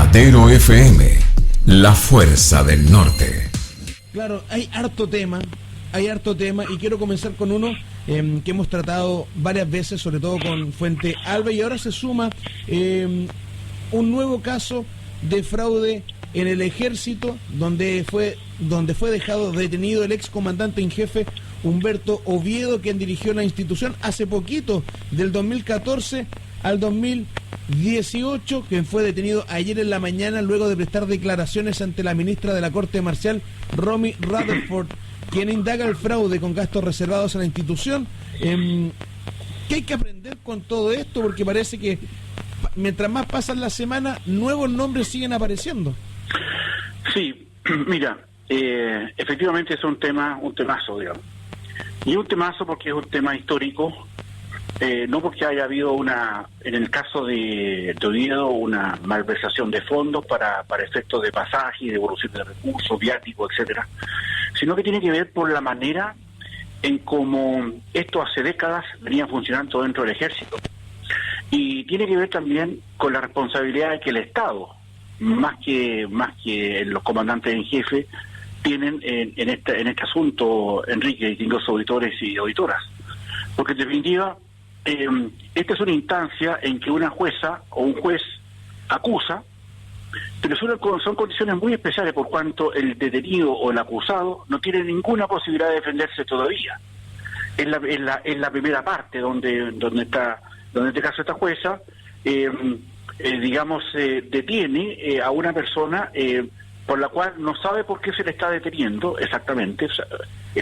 Matero FM, la fuerza del norte. Claro, hay harto tema y quiero comenzar con uno que hemos tratado varias veces, sobre todo con Fuente Alba, y ahora se suma un nuevo caso de fraude en el ejército, donde fue dejado detenido el ex comandante en jefe Humberto Oviedo, quien dirigió la institución hace poquito, del 2014 al 2018, quien fue detenido ayer en la mañana luego de prestar declaraciones ante la ministra de la Corte Marcial, Romy Rutherford, quien indaga el fraude con gastos reservados a la institución. ¿Qué hay que aprender con todo esto? Porque parece que mientras más pasan las semanas, nuevos nombres siguen apareciendo. Sí, mira, efectivamente es un temazo, digamos. Y un temazo porque es un tema histórico, no porque haya habido en el caso de Oviedo, una malversación de fondos para efectos de pasaje, de devolución de recursos, viáticos, etcétera, sino que tiene que ver por la manera en cómo esto hace décadas venía funcionando dentro del ejército. Y tiene que ver también con la responsabilidad de que el Estado, más que los comandantes en jefe, tienen en este asunto, Enrique, distintos auditores y auditoras. Porque en definitiva, esta es una instancia en que una jueza o un juez acusa, pero son condiciones muy especiales por cuanto el detenido o el acusado no tiene ninguna posibilidad de defenderse todavía. Es la primera parte donde está, donde en este caso esta jueza, detiene a una persona por la cual no sabe por qué se le está deteniendo exactamente. O sea,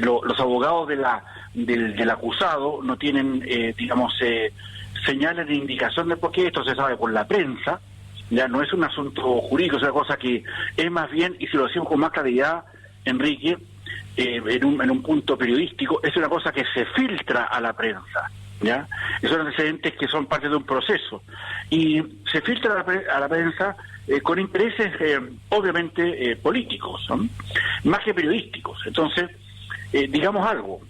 los abogados del acusado no tienen, señales de indicación de por qué. Esto se sabe por la prensa, ya no es un asunto jurídico, es una cosa que es más bien, y si lo decimos con más claridad, Enrique, en un punto periodístico, es una cosa que se filtra a la prensa, ¿ya? Esos antecedentes que son parte de un proceso, y se filtra a la prensa con intereses obviamente políticos, ¿no? Más que periodísticos. Entonces, digamos algo,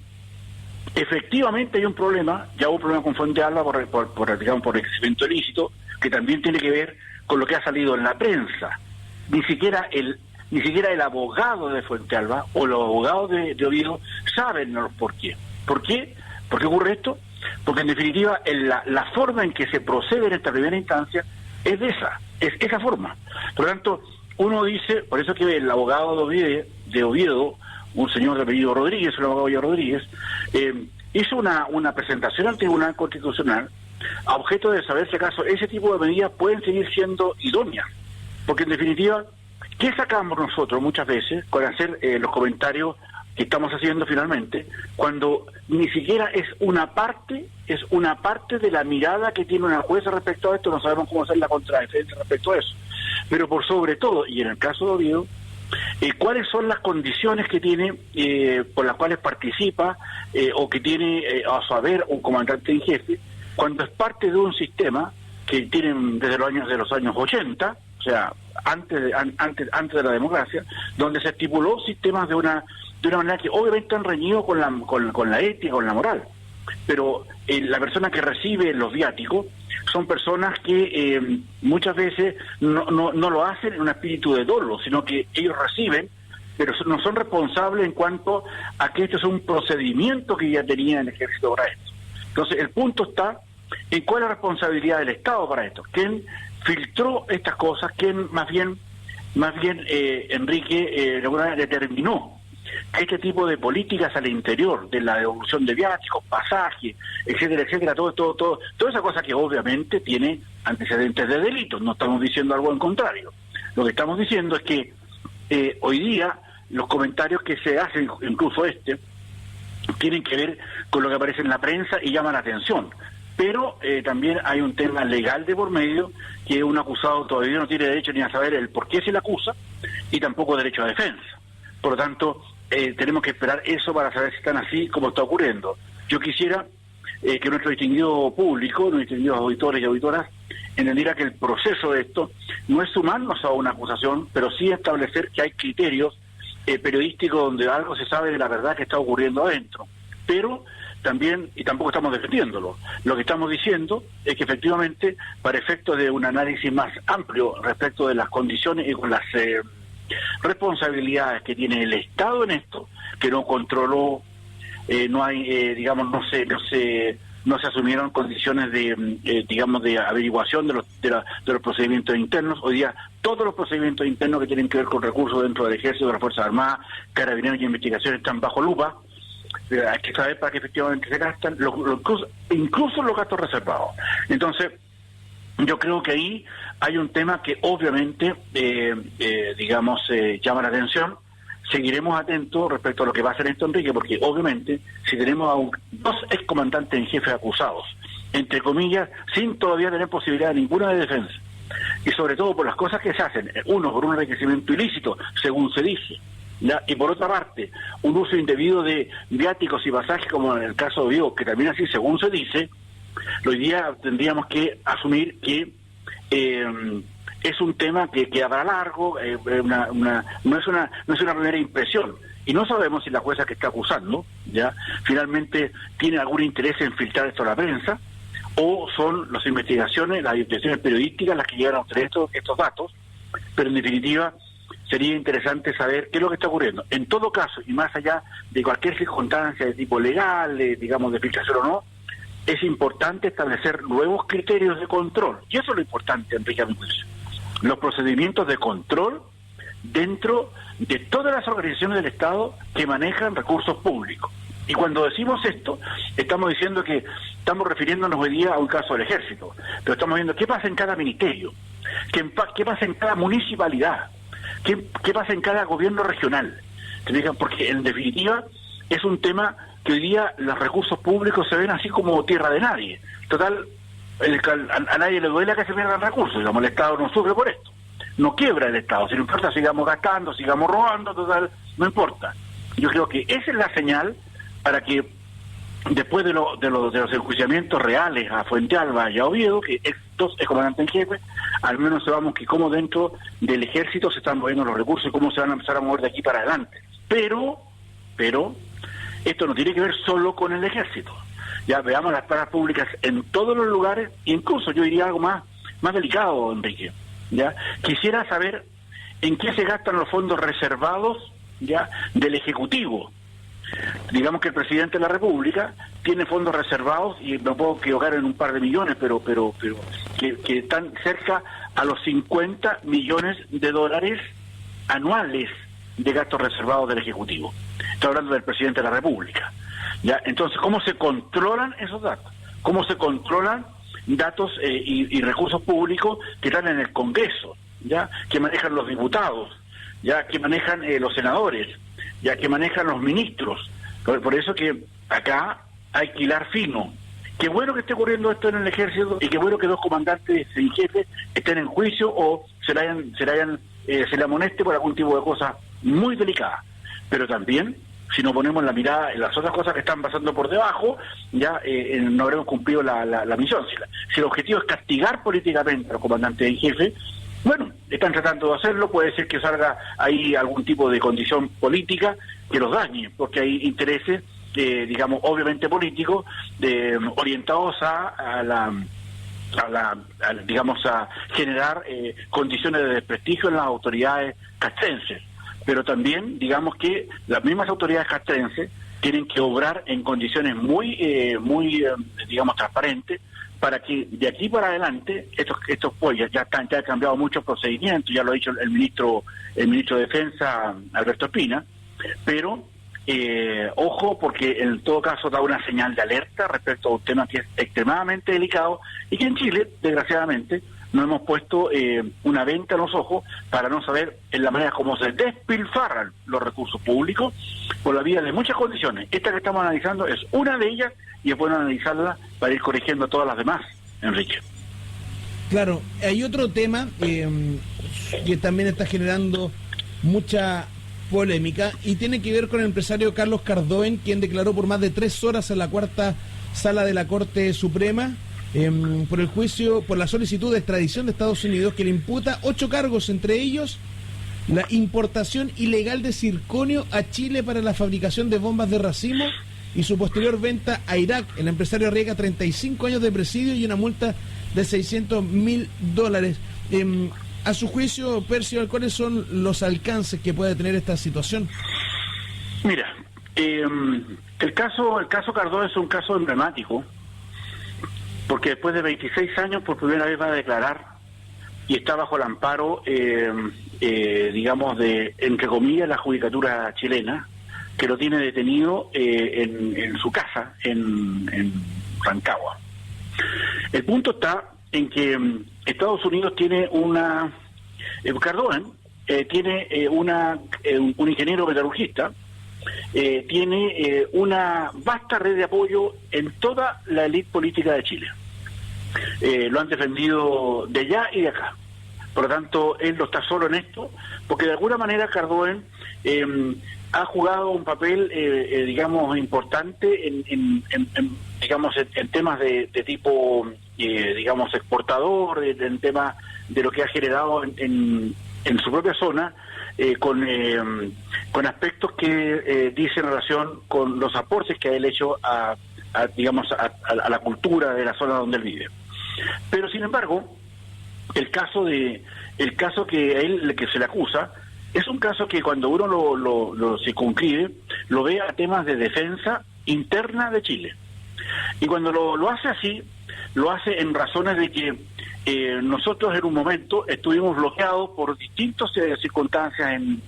efectivamente hay un problema, ya hubo un problema con Fuente Alba por enriquecimiento ilícito, que también tiene que ver con lo que ha salido en la prensa. Ni siquiera el abogado de Fuente Alba o los abogados de Oviedo saben por qué. ¿Por qué? ¿Por qué ocurre esto? Porque en definitiva la forma en que se procede en esta primera instancia es esa forma. Por lo tanto, uno dice, por eso que el abogado de Oviedo, un señor de apellido Rodríguez, un abogado Rodríguez, hizo una presentación ante el Tribunal Constitucional a objeto de saber si acaso ese tipo de medidas pueden seguir siendo idóneas. Porque en definitiva, ¿qué sacamos nosotros muchas veces con hacer los comentarios que estamos haciendo finalmente, cuando ni siquiera es una parte de la mirada que tiene una jueza respecto a esto? No sabemos cómo hacer la contradefensa respecto a eso? Pero por sobre todo, y en el caso de Oviedo, cuáles son las condiciones que tiene, por las cuales participa o que tiene a saber un comandante en jefe, cuando es parte de un sistema que tienen desde los años 80, o sea, antes de la democracia, donde se estipuló sistemas de una manera que obviamente han reñido con la ética, con la moral. Pero la persona que recibe los viáticos son personas que muchas veces no lo hacen en un espíritu de dolo, sino que ellos reciben, pero no son responsables en cuanto a que esto es un procedimiento que ya tenía el ejército para esto. Entonces el punto está en cuál es la responsabilidad del Estado para esto. ¿Quién filtró estas cosas? ¿Quién más bien Enrique, de alguna manera determinó que este tipo de políticas al interior de la devolución de viáticos, pasaje, etcétera, toda esa cosa que obviamente tiene antecedentes de delitos? No estamos diciendo algo en contrario. Lo que estamos diciendo es que hoy día los comentarios que se hacen, incluso tienen que ver con lo que aparece en la prensa y llaman la atención. Pero también hay un tema legal de por medio, que un acusado todavía no tiene derecho ni a saber el por qué se le acusa, y tampoco derecho a defensa. Por lo tanto, tenemos que esperar eso para saber si están así como está ocurriendo. Yo quisiera que nuestro distinguido público, nuestros distinguidos auditores y auditoras, entendiera que el proceso de esto no es sumarnos a una acusación, pero sí establecer que hay criterios periodísticos donde algo se sabe de la verdad que está ocurriendo adentro. Pero también, y tampoco estamos defendiéndolo, lo que estamos diciendo es que efectivamente, para efectos de un análisis más amplio respecto de las condiciones y con las responsabilidades que tiene el Estado en esto, que no controló, no hay, digamos, no se asumieron condiciones de, digamos, de averiguación de los procedimientos internos. Hoy día todos los procedimientos internos que tienen que ver con recursos dentro del Ejército, de las Fuerzas Armadas, Carabineros y Investigaciones están bajo lupa. Hay que saber para qué efectivamente se gastan, incluso los gastos reservados. Entonces, yo creo que ahí hay un tema que obviamente, digamos, llama la atención. Seguiremos atentos respecto a lo que va a hacer esto, Enrique, porque obviamente si tenemos a dos excomandantes en jefe acusados, entre comillas, sin todavía tener posibilidad ninguna de defensa, y sobre todo por las cosas que se hacen, uno por un enriquecimiento ilícito, según se dice, ¿ya? Y por otra parte, un uso indebido de viáticos y pasajes, como en el caso de Vigo, que también así, según se dice, hoy día tendríamos que asumir que es un tema que habrá largo, no es una primera impresión, y no sabemos si la jueza que está acusando ya finalmente tiene algún interés en filtrar esto a la prensa, o son las investigaciones periodísticas las que llegan a obtener estos datos. Pero en definitiva sería interesante saber qué es lo que está ocurriendo. En todo caso, y más allá de cualquier circunstancia de tipo legal, digamos, de filtración o no, es importante establecer nuevos criterios de control, y eso es lo importante, Enrique, a mi juicio. Los procedimientos de control dentro de todas las organizaciones del Estado que manejan recursos públicos. Y cuando decimos esto, estamos diciendo que estamos refiriéndonos hoy día a un caso del Ejército, pero estamos viendo qué pasa en cada ministerio, qué pasa en cada municipalidad, qué pasa en cada gobierno regional. Porque en definitiva es un tema que hoy día los recursos públicos se ven así como tierra de nadie. Total, a nadie le duele que se pierdan recursos, digamos, el Estado no sufre por esto, no quiebra el Estado, si no importa, sigamos gastando, sigamos robando, total, no importa. Yo creo que esa es la señal para que después de los enjuiciamientos reales a Fuentealba y a Oviedo, que es comandante en jefe, al menos sepamos que cómo dentro del Ejército se están moviendo los recursos y cómo se van a empezar a mover de aquí para adelante. Pero esto no tiene que ver solo con el Ejército. Ya veamos las planas públicas en todos los lugares, incluso yo diría algo más delicado, Enrique. Ya quisiera saber en qué se gastan los fondos reservados ya del Ejecutivo. Digamos que el presidente de la República tiene fondos reservados, y me puedo equivocar en un par de millones, pero que están cerca a los 50 millones de dólares anuales de gastos reservados del Ejecutivo. Estoy hablando del presidente de la República. ¿Ya? Entonces, ¿cómo se controlan esos datos? ¿Cómo se controlan datos y recursos públicos que están en el Congreso, ya que manejan los diputados, ya que manejan los senadores, ya que manejan los ministros? Por eso que acá hay que hilar fino. Qué bueno que esté ocurriendo esto en el Ejército, y qué bueno que dos comandantes en jefe estén en juicio o se le amoneste por algún tipo de cosa muy delicada. Pero también, si no ponemos la mirada en las otras cosas que están pasando por debajo, ya no habremos cumplido la misión. Si el objetivo es castigar políticamente a los comandantes en jefe, bueno, están tratando de hacerlo, puede ser que salga ahí algún tipo de condición política que los dañe, porque hay intereses, digamos, obviamente políticos, orientados a generar condiciones de desprestigio en las autoridades castrenses. Pero también, digamos que las mismas autoridades castrenses tienen que obrar en condiciones muy digamos, transparentes, para que de aquí para adelante, estos pues ya han cambiado muchos procedimientos, ya lo ha dicho el ministro de Defensa, Alberto Espina, pero ojo, porque en todo caso da una señal de alerta respecto a un tema que es extremadamente delicado, y que en Chile, desgraciadamente, no hemos puesto una venta en los ojos para no saber en la manera como se despilfarran los recursos públicos por la vía de muchas condiciones. Esta que estamos analizando es una de ellas, y es bueno analizarla para ir corrigiendo todas las demás, Enrique. Claro, hay otro tema que también está generando mucha polémica, y tiene que ver con el empresario Carlos Cardoen, quien declaró por más de 3 horas en la cuarta sala de la Corte Suprema por el juicio por la solicitud de extradición de Estados Unidos, que le imputa 8 cargos, entre ellos la importación ilegal de zirconio a Chile para la fabricación de bombas de racimo y su posterior venta a Irak. El empresario arriesga 35 años de presidio y una multa de $600.000. A su juicio, Percival, ¿cuáles son los alcances que puede tener esta situación? Mira, el caso Cardó es un caso emblemático, porque después de 26 años por primera vez va a declarar y está bajo el amparo, digamos, de, entre comillas, la judicatura chilena, que lo tiene detenido en su casa, en Rancagua. El punto está en que Estados Unidos tiene una... Cardón tiene un ingeniero metalurgista, tiene una vasta red de apoyo en toda la élite política de Chile. Lo han defendido de allá y de acá. Por lo tanto, él no está solo en esto, porque de alguna manera Cardón ha jugado un papel, digamos, importante en temas de tipo, digamos, exportador, en temas de lo que ha generado en su propia zona, con aspectos que dicen relación con los aportes que ha él hecho a la cultura de la zona donde él vive. Pero sin embargo, el caso que a él que se le acusa es un caso que cuando uno lo circunscribe, lo ve a temas de defensa interna de Chile. Y cuando lo hace así, lo hace en razones de que nosotros en un momento estuvimos bloqueados por distintas circunstancias en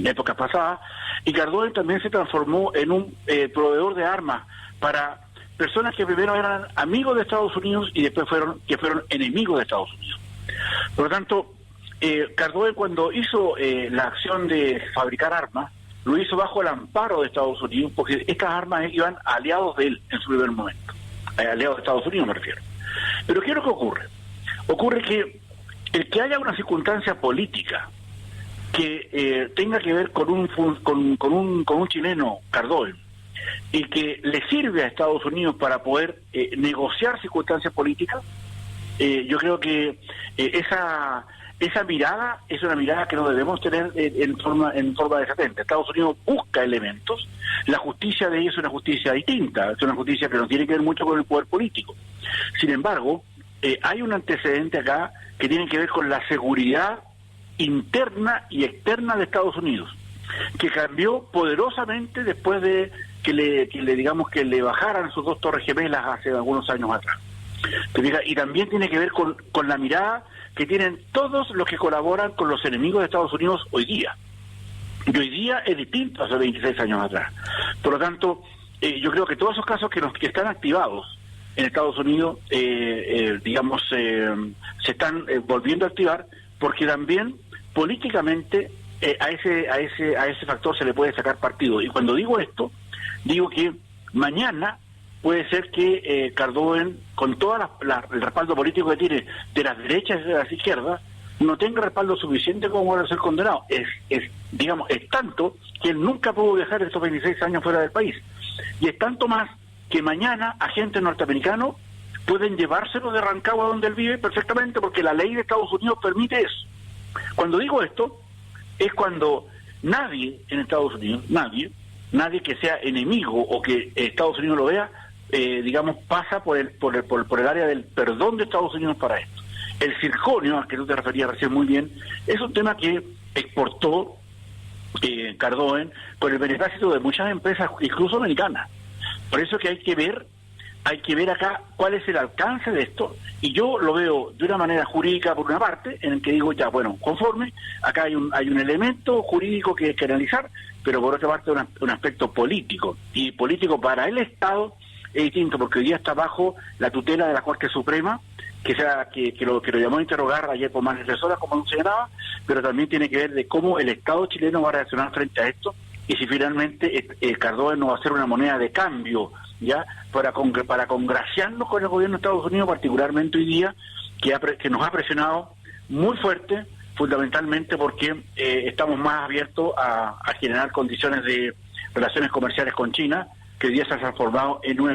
épocas pasadas, y Cardón también se transformó en un proveedor de armas para personas que primero eran amigos de Estados Unidos y después fueron enemigos de Estados Unidos. Por lo tanto, Cardón, cuando hizo la acción de fabricar armas, lo hizo bajo el amparo de Estados Unidos, porque estas armas iban aliados de él en su primer momento. Aliados de Estados Unidos me refiero. Pero ¿qué es lo que ocurre? Ocurre que el que haya una circunstancia política que tenga que ver con un chileno, Cardón, y que le sirve a Estados Unidos para poder negociar circunstancias políticas, yo creo que esa mirada es una mirada que no debemos tener en forma desatenta. Estados Unidos busca elementos, la justicia de ellos es una justicia distinta, es una justicia que no tiene que ver mucho con el poder político. Sin embargo, hay un antecedente acá que tiene que ver con la seguridad interna y externa de Estados Unidos, que cambió poderosamente después de que le bajaran sus dos torres gemelas hace algunos años atrás. Y también tiene que ver con la mirada que tienen todos los que colaboran con los enemigos de Estados Unidos hoy día. Y hoy día es distinto hace 26 años atrás. Por lo tanto, yo creo que todos esos casos que están activados en Estados Unidos, se están volviendo a activar, porque también políticamente a ese factor se le puede sacar partido. Y cuando digo esto, digo que mañana puede ser que Cardón, con todo el respaldo político que tiene de las derechas y de las izquierdas, no tenga respaldo suficiente como para ser condenado. Es tanto que él nunca pudo viajar estos 26 años fuera del país. Y es tanto más que mañana agentes norteamericanos pueden llevárselo de Rancagua donde él vive perfectamente, porque la ley de Estados Unidos permite eso. Cuando digo esto, es cuando nadie en Estados Unidos, nadie que sea enemigo o que Estados Unidos lo vea, pasa por el área del perdón de Estados Unidos para esto. El circonio, al que tú te referías recién muy bien, es un tema que exportó Cardón con el beneplácito de muchas empresas, incluso americanas. Por eso que hay que ver acá cuál es el alcance de esto, y yo lo veo de una manera jurídica por una parte, en el que digo, conforme, acá hay un elemento jurídico que hay que analizar, pero por otra parte un aspecto político, y político para el Estado es distinto, porque hoy día está bajo la tutela de la Corte Suprema, que lo llamó a interrogar ayer por más de 3 horas, como señalaba, pero también tiene que ver de cómo el Estado chileno va a reaccionar frente a esto, y si finalmente Cardón no va a ser una moneda de cambio, ya para congraciarnos con el gobierno de Estados Unidos, particularmente hoy día, que nos ha presionado muy fuerte, fundamentalmente porque estamos más abiertos a generar condiciones de relaciones comerciales con China, que hoy día se ha transformado en un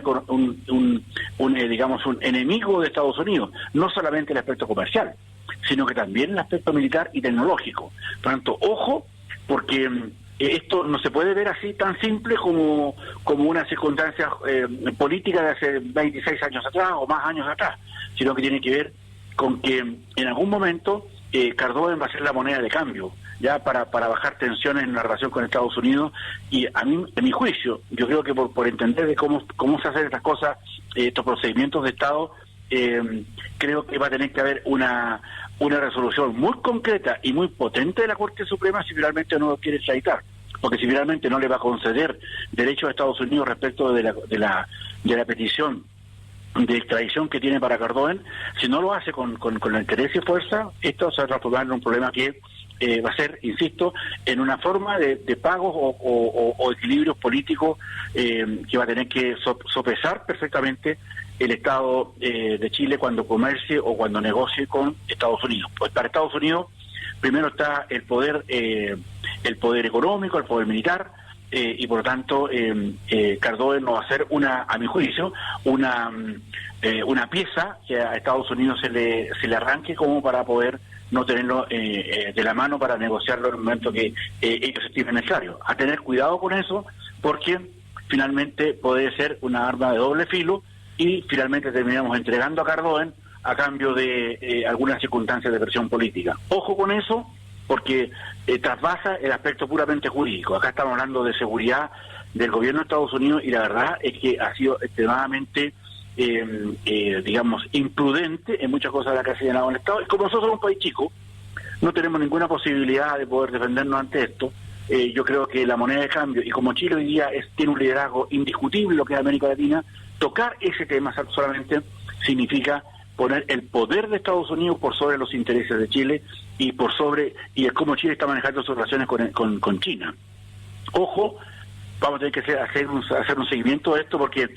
enemigo de Estados Unidos, no solamente el aspecto comercial, sino que también el aspecto militar y tecnológico. Por lo tanto, ojo, porque esto no se puede ver así tan simple como una circunstancia política de hace 26 años atrás o más años atrás, sino que tiene que ver con que en algún momento Cardón va a ser la moneda de cambio, ya para bajar tensiones en la relación con Estados Unidos. Y a mí, en mi juicio, yo creo que por entender de cómo se hacen estas cosas, estos procedimientos de Estado, creo que va a tener que haber una resolución muy concreta y muy potente de la Corte Suprema si finalmente no lo quiere extraditar, porque si finalmente no le va a conceder derechos a Estados Unidos respecto de la petición de extradición que tiene para Cardón, si no lo hace con la interés y fuerza, esto se va a transformar en un problema que va a ser, insisto, en una forma de pagos o equilibrios políticos que va a tener que sopesar perfectamente el Estado de Chile cuando comercie o cuando negocie con Estados Unidos. Pues para Estados Unidos primero está el poder económico, el poder militar, y por lo tanto Cardón no va a ser a mi juicio, una pieza que a Estados Unidos se le arranque como para poder no tenerlo de la mano para negociarlo en el momento que ellos estimen necesario. A tener cuidado con eso, porque finalmente puede ser una arma de doble filo y finalmente terminamos entregando a Cardón a cambio de algunas circunstancias de presión política. Ojo con eso, porque trasvasa el aspecto puramente jurídico. Acá estamos hablando de seguridad del gobierno de Estados Unidos y la verdad es que ha sido extremadamente, digamos, imprudente en muchas cosas de las que ha señalado el Estado. Y como nosotros somos un país chico, no tenemos ninguna posibilidad de poder defendernos ante esto. Yo creo que la moneda de cambio, y como Chile hoy día tiene un liderazgo indiscutible en lo que es América Latina, tocar ese tema solamente significa poner el poder de Estados Unidos por sobre los intereses de Chile y por sobre cómo Chile está manejando sus relaciones con China. Ojo, vamos a tener que hacer un seguimiento de esto porque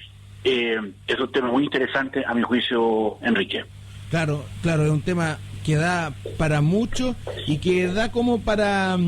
es un tema muy interesante a mi juicio, Enrique. Claro, es un tema que da para mucho y que da como para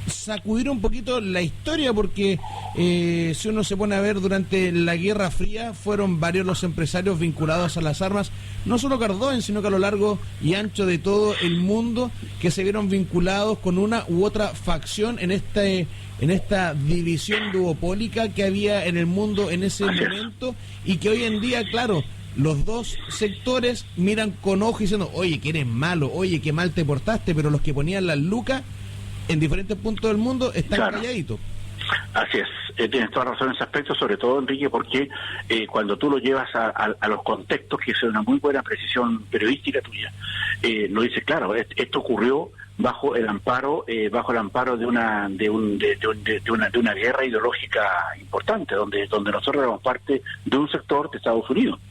sacudir un poquito la historia, porque si uno se pone a ver, durante la Guerra Fría fueron varios los empresarios vinculados a las armas, no solo Cardón, sino que a lo largo y ancho de todo el mundo, que se vieron vinculados con una u otra facción en esta división duopólica que había en el mundo en ese momento, y que hoy en día, claro, los dos sectores miran con ojo diciendo, oye, que eres malo, oye, que mal te portaste, pero los que ponían las lucas en diferentes puntos del mundo están calladitos. Así es, tienes toda razón en ese aspecto, sobre todo, Enrique, porque cuando tú lo llevas a los contextos, que es una muy buena precisión periodística tuya, lo dices claro, esto ocurrió bajo el amparo de una guerra ideológica importante, donde nosotros éramos parte de un sector de Estados Unidos.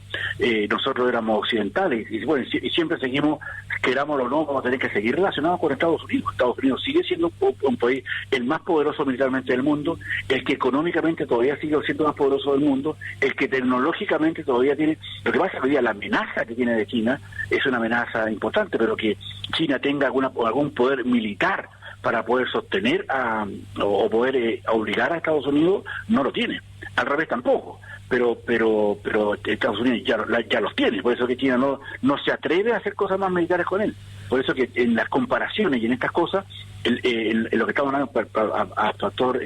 Nosotros éramos occidentales y bueno, y siempre seguimos, querámoslo o no, vamos a tener que seguir relacionados con Estados Unidos. Estados Unidos sigue siendo un país el más poderoso militarmente del mundo, el que económicamente todavía sigue siendo más poderoso del mundo, el que tecnológicamente todavía tiene. Lo que pasa es que hoy día la amenaza que tiene de China es una amenaza importante, pero que China tenga algún poder militar para poder sostener o poder obligar a Estados Unidos, no lo tiene. Al revés tampoco. Pero Estados Unidos ya los tiene, por eso que China no se atreve a hacer cosas más militares con él. Por eso que en las comparaciones y en estas cosas, en lo que estamos hablando a factor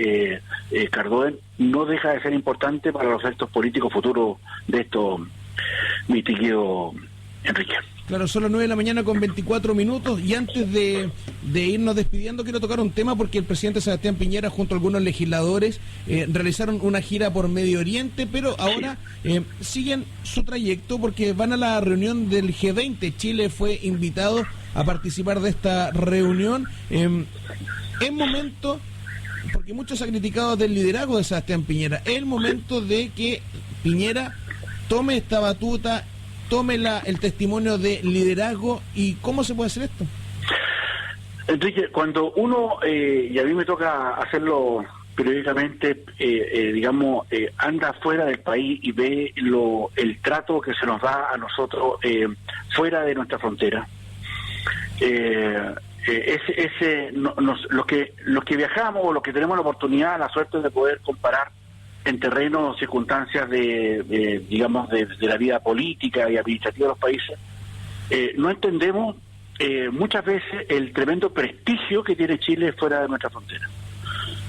Cardón, no deja de ser importante para los efectos políticos futuros de esto, mi querido Enrique. Claro, son las 9 de la mañana con 24 minutos y antes de irnos despidiendo quiero tocar un tema, porque el presidente Sebastián Piñera junto a algunos legisladores realizaron una gira por Medio Oriente, pero ahora siguen su trayecto porque van a la reunión del G20. Chile fue invitado a participar de esta reunión. Es momento, porque muchos se han criticado del liderazgo de Sebastián Piñera, es el momento de que Piñera tome esta batuta, tome el testimonio de liderazgo. ¿Y cómo se puede hacer esto? Enrique, cuando uno, y a mí me toca hacerlo periódicamente, anda fuera del país y ve el trato que se nos da a nosotros fuera de nuestra frontera, los que viajamos o los que tenemos la oportunidad, la suerte de poder comparar en terreno circunstancias de la vida política y administrativa de los países, no entendemos muchas veces el tremendo prestigio que tiene Chile fuera de nuestra frontera.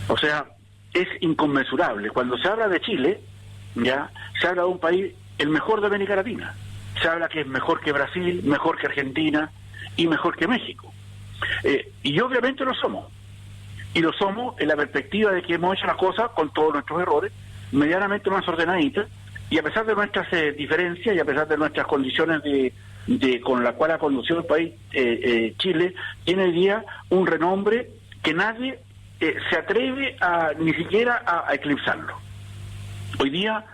O sea, es inconmensurable. Cuando se habla de Chile, ya se habla de un país, el mejor de América Latina. Se habla que es mejor que Brasil, mejor que Argentina y mejor que México. Y obviamente lo somos. Y lo somos en la perspectiva de que hemos hecho las cosas con todos nuestros errores, medianamente más ordenaditas, y a pesar de nuestras diferencias y a pesar de nuestras condiciones con la cual ha conducido el país, Chile tiene hoy día un renombre que nadie se atreve ni siquiera a eclipsarlo. Hoy día,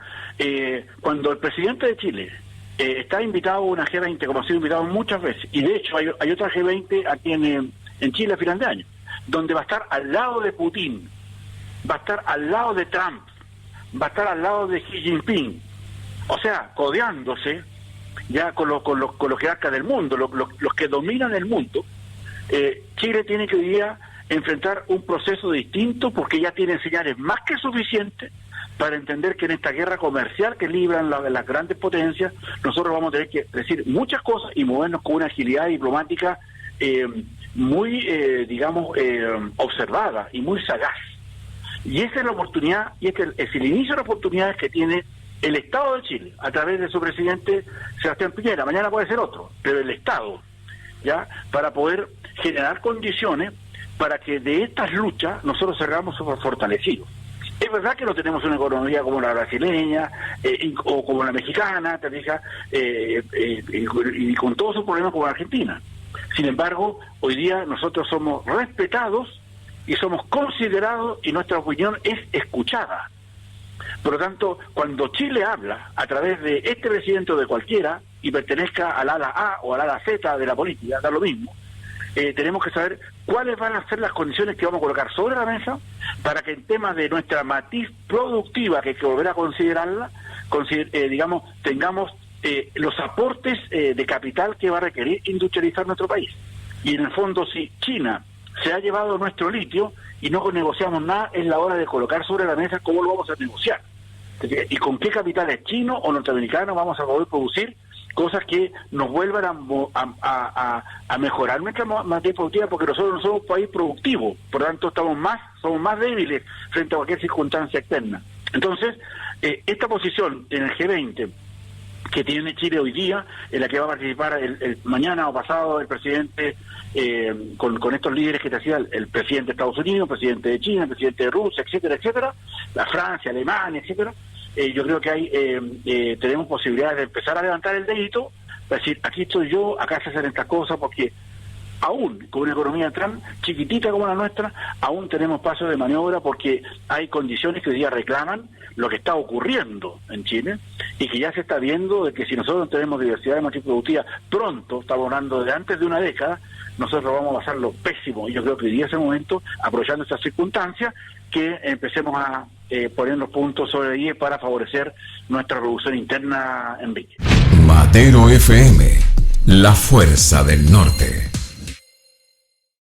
cuando el presidente de Chile está invitado a una G20, como ha sido invitado muchas veces, y de hecho hay otra G20 aquí en Chile a final de año, donde va a estar al lado de Putin, va a estar al lado de Trump, va a estar al lado de Xi Jinping, o sea, codeándose ya con los jerarcas del mundo, los que dominan el mundo. Chile tiene que hoy día enfrentar un proceso distinto porque ya tiene señales más que suficientes para entender que en esta guerra comercial que libran las grandes potencias, nosotros vamos a tener que decir muchas cosas y movernos con una agilidad diplomática muy, observada y muy sagaz. Y esa es la oportunidad, y este es el inicio de las oportunidades que tiene el Estado de Chile, a través de su presidente Sebastián Piñera. Mañana puede ser otro, pero el Estado, ¿ya? Para poder generar condiciones para que de estas luchas nosotros salgamos fortalecidos. Es verdad que no tenemos una economía como la brasileña o como la mexicana, te fijas, y con todos sus problemas como la Argentina. Sin embargo, hoy día nosotros somos respetados y somos considerados y nuestra opinión es escuchada. Por lo tanto, cuando Chile habla a través de este presidente o de cualquiera y pertenezca al ala A o al ala Z de la política, da lo mismo, tenemos que saber cuáles van a ser las condiciones que vamos a colocar sobre la mesa para que en temas de nuestra matiz productiva, que hay que volver a considerarla, tengamos los aportes de capital que va a requerir industrializar nuestro país. Y en el fondo, si China se ha llevado nuestro litio y no negociamos nada, es la hora de colocar sobre la mesa cómo lo vamos a negociar. Y con qué capitales chinos o norteamericanos vamos a poder producir cosas que nos vuelvan a mejorar nuestra materia productiva, porque nosotros no somos un país productivo, por lo tanto somos más débiles frente a cualquier circunstancia externa. Entonces, esta posición en el G20 que tiene Chile hoy día, en la que va a participar el mañana o pasado el presidente, con estos líderes que te decía el presidente de Estados Unidos, el presidente de China, el presidente de Rusia, etcétera, la Francia, Alemania, etcétera. Yo creo que tenemos posibilidades de empezar a levantar el dedito, para decir, aquí estoy yo, acá se hacen estas cosas, porque aún con una economía tan chiquitita como la nuestra, aún tenemos pasos de maniobra porque hay condiciones que hoy día reclaman lo que está ocurriendo en Chile y que ya se está viendo de que si nosotros no tenemos diversidad de matriz productiva pronto, estamos hablando de antes de una década, nosotros vamos a pasarlo pésimo. Y yo creo que hoy día es el momento, aprovechando estas circunstancias, que empecemos a poner los puntos sobre I para favorecer nuestra producción interna en Enrique. Matero FM, la fuerza del norte.